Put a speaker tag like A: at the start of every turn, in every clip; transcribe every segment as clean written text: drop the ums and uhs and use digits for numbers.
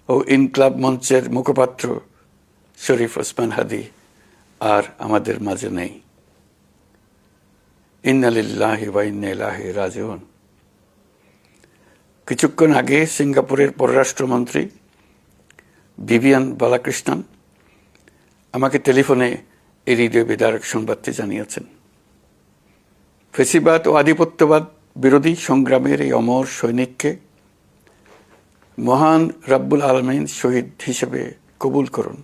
A: ও ইনকলাব মঞ্চের মুখপাত্র শরীফ ওসমান হাদী আর আমাদের মাঝে নেই। ইন্না লিল্লাহি ওয়া ইন্না ইলাইহি রাজিউন। কিছুক্ষণ আগে সিঙ্গাপুরের পররাষ্ট্রমন্ত্রী ভিভিয়ান বালাকৃষ্ণন আমাকে টেলিফোনে এই হৃদয় বিদারক সংবাদটি জানিয়েছেন। ফেসিবাদ ও আধিপত্যবাদ বিরোধী সংগ্রামের এই অমর সৈনিককে মহান রব্বুল আলামিন শহীদ হিসেবে কবুল করুন,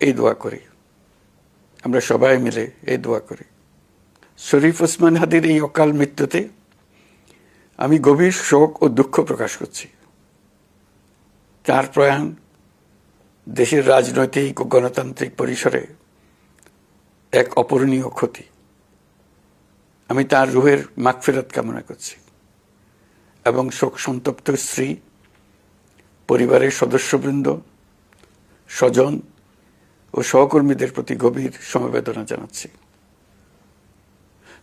A: এই দোয়া করি। আমরা সবাই মিলে এই দোয়া করি। শরীফ ওসমান হাদীর এই অকাল মৃত্যুতে আমি গভীর শোক ও দুঃখ প্রকাশ করছি। তার প্রয়াণ দেশের রাজনৈতিক ও গণতান্ত্রিক পরিসরে এক অপূরণীয় ক্ষতি। আমি তার রুহের মাগফিরাত কামনা করছি এবং শোক সন্তপ্ত স্ত্রী, পরিবারের সদস্যবৃন্দ, স্বজন ও সহকর্মীদের প্রতি গভীর সমবেদনা জানাচ্ছি।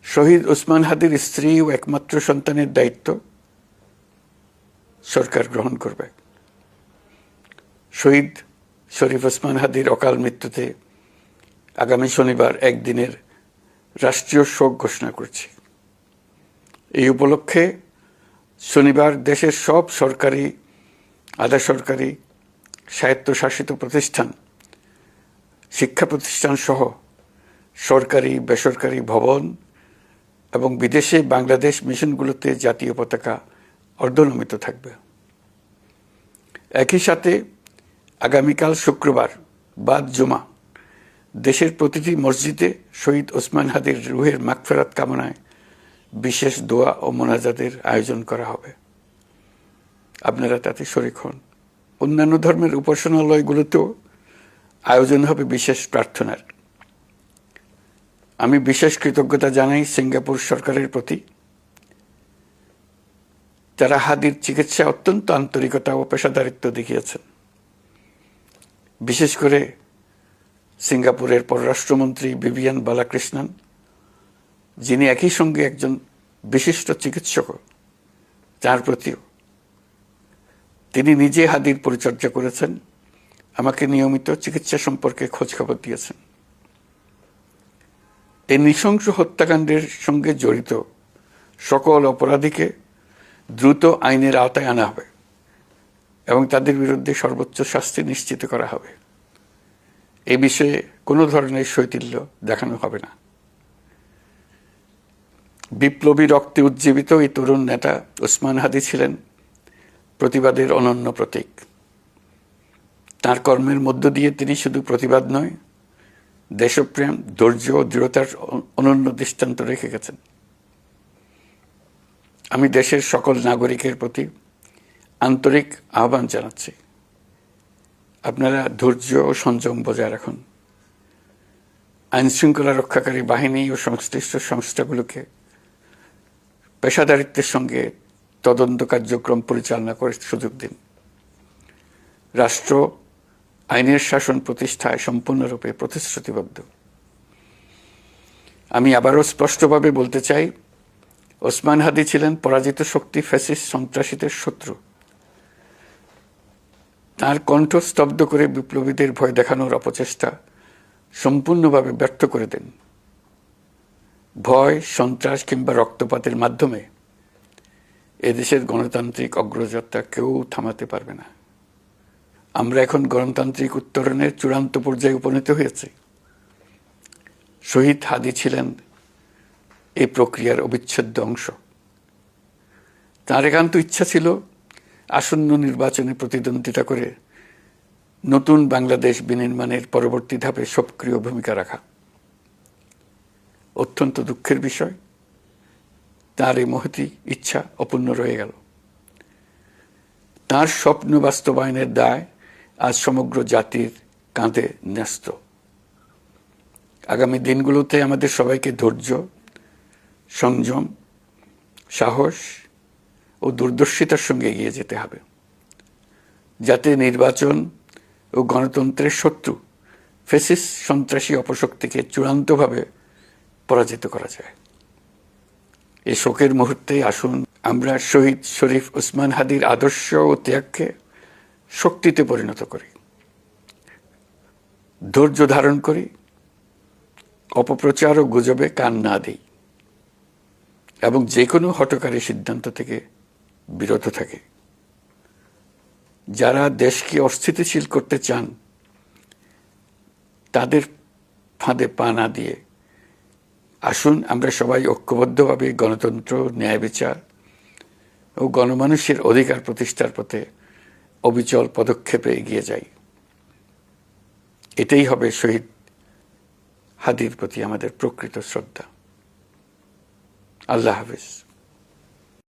A: শহীদ ওসমান হাদীর স্ত্রী ও একমাত্র সন্তানের দায়িত্ব সরকার গ্রহণ করবে। শহীদ শরীফ ওসমান হাদীর অকাল মৃত্যুতে আগামী শনিবার একদিনের রাষ্ট্রীয় শোক ঘোষণা করছি। এই উপলক্ষে শনিবার দেশের সব সরকারি, আধা সরকারি, স্বায়ত্তশাসিত প্রতিষ্ঠান, শিক্ষা প্রতিষ্ঠান সহ সরকারি বেসরকারি ভবন এবং বিদেশে বাংলাদেশ মিশনগুলোতে জাতীয় পতাকা অর্ধনমিত থাকবে। একই সাথে আগামীকাল শুক্রবার বাদ জুমা দেশের প্রতিটি মসজিদে শহীদ ওসমান হাদীর রুহের মাগফিরাত কামনায় বিশেষ দোয়া ও মোনাজাতের আয়োজন করা হবে। আপনারা তাতে শরীক হন। অন্যান্য ধর্মের উপাসনালয়গুলোতেও আয়োজন হবে বিশেষ প্রার্থনার। আমি বিশেষ কৃতজ্ঞতা জানাই সিঙ্গাপুর সরকারের প্রতি। তারা হাদীর চিকিৎসায় অত্যন্ত আন্তরিকতা ও পেশাদারিত্ব দেখিয়েছেন। বিশেষ করে সিঙ্গাপুরের পররাষ্ট্রমন্ত্রী ভিভিয়ান বালাকৃষ্ণন, যিনি একই সঙ্গে একজন বিশিষ্ট চিকিৎসক, তার প্রতিও তিনি নিজে হাদীর পরিচর্যা করেছেন, আমাকে নিয়মিত চিকিৎসা সম্পর্কে খোঁজখবর দিয়েছেন। এই নৃশংস হত্যাকাণ্ডের সঙ্গে জড়িত সকল অপরাধীকে দ্রুত আইনের আওতায় আনা হবে এবং তাদের বিরুদ্ধে সর্বোচ্চ শাস্তি নিশ্চিত করা হবে। এ বিষয়ে কোনো ধরনের শৈথিল্য দেখানো হবে না। বিপ্লবী রক্তে উজ্জীবিত এই তরুণ নেতা ওসমান হাদী ছিলেন প্রতিবাদের অনন্য প্রতীক। তার কর্মের মধ্য দিয়ে তিনি শুধু প্রতিবাদ নয়, দেশপ্রেম, ধৈর্য ও দৃঢ়তার অনন্য দৃষ্টান্ত রেখে গেছেন। আমি দেশের সকল নাগরিকের প্রতি আন্তরিক আহ্বান জানাচ্ছি, আপনারা ধৈর্য ও সংযম বজায় রাখুন। আইনশৃঙ্খলা রক্ষাকারী বাহিনী ও সংশ্লিষ্ট সংস্থাগুলোকে পেশাদারিত্বের সঙ্গে তদন্ত কার্যক্রম পরিচালনা করে সুযোগ দিন। রাষ্ট্র আইনের শাসন প্রতিষ্ঠায় সম্পূর্ণরূপে প্রতিশ্রুতিবদ্ধ। আমি আবারও স্পষ্টভাবে বলতে চাই, ওসমান হাদী ছিলেন পরাজিত শক্তি ফ্যাসিস্ট সন্ত্রাসীদের শত্রু। তার কণ্ঠ স্তব্ধ করে বিপ্লবীদের ভয় দেখানোর অপচেষ্টা সম্পূর্ণভাবে ব্যর্থ করে দেন। ভয়, সন্ত্রাস কিংবা রক্তপাতের মাধ্যমে এদেশের গণতান্ত্রিক অগ্রযাত্রা কেউ থামাতে পারবে না। আমরা এখন গণতান্ত্রিক উত্তরণের চূড়ান্ত পর্যায়ে উপনীত হয়েছি। শহীদ হাদী ছিলেন এই প্রক্রিয়ার অবিচ্ছেদ্য অংশ। তার একান্ত ইচ্ছা ছিল আসন্ন নির্বাচনে প্রতিদ্বন্দ্বিতা করে নতুন বাংলাদেশ বিনির্মাণের পরবর্তী ধাপে সক্রিয় ভূমিকা রাখা। অত্যন্ত দুঃখের বিষয়, তার এই মহতী ইচ্ছা অপূর্ণ রয়ে গেল। তার স্বপ্ন বাস্তবায়নের দায় আজ সমগ্র জাতির কাঁধে ন্যস্ত। আগামী দিনগুলোতে আমাদের সবাইকে ধৈর্য, সংযম, সাহস ও দূরদর্শিতার সঙ্গে এগিয়ে যেতে হবে, যাতে নির্বাচন ও গণতন্ত্রের শত্রু ফ্যাসিস্ট সন্ত্রাসী অপশক্তিকে চূড়ান্তভাবে পরাজিত করা যায়। এই শোকের মুহূর্তে আসুন আমরা শহীদ শরীফ ওসমান হাদীর আদর্শ ও ত্যাগকে শক্তিতে পরিণত করি, ধৈর্য ধারণ করি, অপপ্রচার ও গুজবে কান না দিই এবং যে কোনো হঠকারী সিদ্ধান্ত থেকে বিরত থাকে। যারা দেশকে অস্থিতিশীল করতে চান তাদের ফাঁদে পা না দিয়ে আসুন আমরা সবাই ঐক্যবদ্ধভাবে গণতন্ত্র, ন্যায় বিচার ও গণমানুষের অধিকার প্রতিষ্ঠার পথে অবিচল পদক্ষেপে এগিয়ে যাই। এটাই হবে শহীদ হাদির প্রতি আমাদের প্রকৃত শ্রদ্ধা। আল্লাহ হাফেজ।